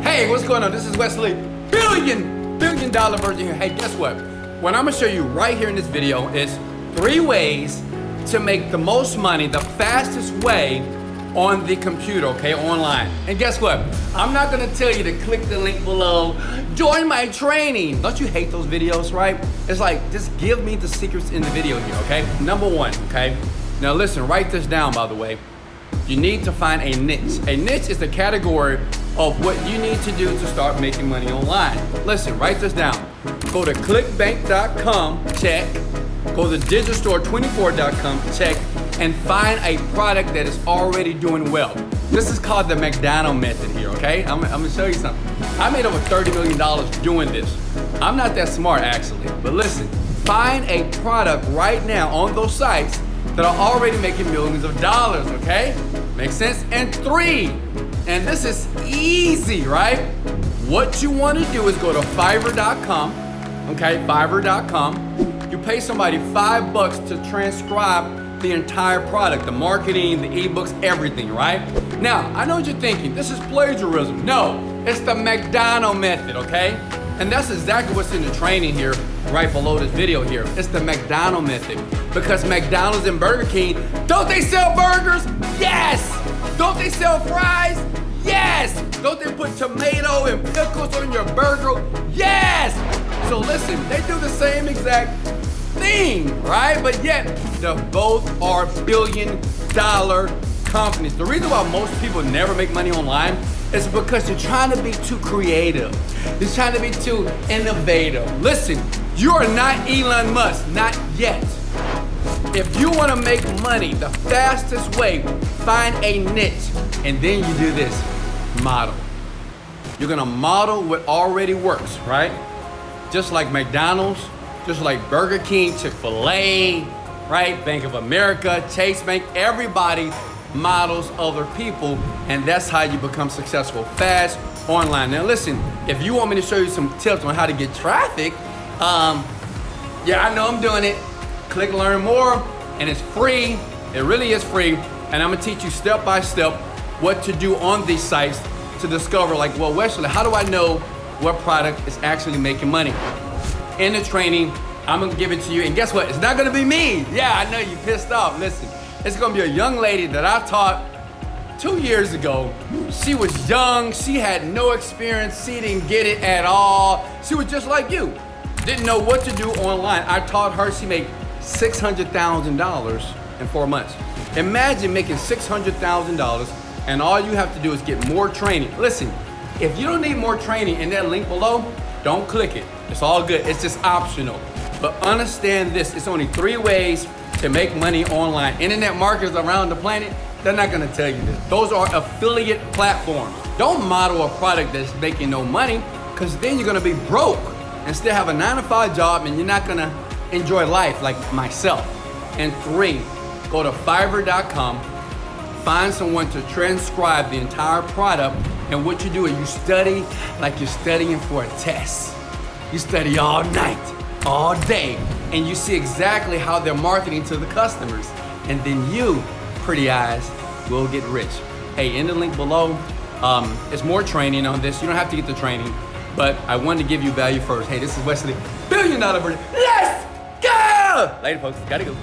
Hey, what's going on? This is Wesley, billion dollar version here. Hey, guess what? What I'm gonna show you right here in this video is 3 ways to make the most money, the fastest way on the computer, okay, online. And guess what? I'm not gonna tell you to click the link below, join my training. Don't you hate those videos, right? It's like, just give me the secrets in the video here, okay? Number 1, okay? Now listen, write this down, by the way. You need to find a niche. A niche is the category of what you need to do to start making money online. Listen, write this down. Go to clickbank.com, check. Go to digitalstore24.com, check, and find a product that is already doing well. This is called the McDonald method here, okay? I'm gonna show you something. I made over $30 million doing this. I'm not that smart actually, but listen, find a product right now on those sites that are already making millions of dollars, okay? Make sense? And 3, and this is easy, right? What you wanna do is go to Fiverr.com, okay, Fiverr.com. You pay somebody $5 to transcribe the entire product, the marketing, the ebooks, everything, right? Now, I know what you're thinking, this is plagiarism. No, it's the McDonald method, okay? And that's exactly what's in the training here, right below this video here. It's the McDonald method. Because McDonald's and Burger King, don't they sell burgers? Yes! Don't they sell fries? Yes! Don't they put tomato and pickles on your burger? Yes! So listen, they do the same exact thing, right? But yet, they both are billion-dollar companies. The reason why most people never make money online is because you're trying to be too creative. You're trying to be too innovative. Listen, you are not Elon Musk, not yet. If you want to make money, the fastest way, find a niche, and then you do this, model. You're gonna model what already works, right? Just like McDonald's, just like Burger King, Chick-fil-A, right? Bank of America, Chase Bank, everybody models other people, and that's how you become successful fast online. Now listen, if you want me to show you some tips on how to get traffic, yeah, I know I'm doing it. Click learn more, and it's free. It really is free, and I'm gonna teach you step by step what to do on these sites to discover, like, well, Wesley, how do I know what product is actually making money? In the training, I'm gonna give it to you, and guess what? It's not gonna be me. Yeah, I know you pissed off. Listen, it's gonna be a young lady that I taught 2 years ago. She was young, she had no experience, she didn't get it at all. She was just like you, didn't know what to do online. I taught her, she made $600,000 in 4 months. Imagine making $600,000 and all you have to do is get more training. Listen, if you don't need more training in that link below, don't click it. It's all good, it's just optional. But understand this, it's only 3 ways to make money online. Internet marketers around the planet, they're not gonna tell you this. Those are affiliate platforms. Don't model a product that's making no money, because then you're gonna be broke and still have a 9-to-5 job, and you're not gonna enjoy life like myself. And 3, go to Fiverr.com, find someone to transcribe the entire product, and what you do is you study like you're studying for a test. You study all night, all day, and you see exactly how they're marketing to the customers. And then you, pretty eyes, will get rich. Hey, in the link below, it's more training on this. You don't have to get the training, but I wanted to give you value first. Hey, this is Wesley, billion dollar version. Let's go! Later, folks, gotta go.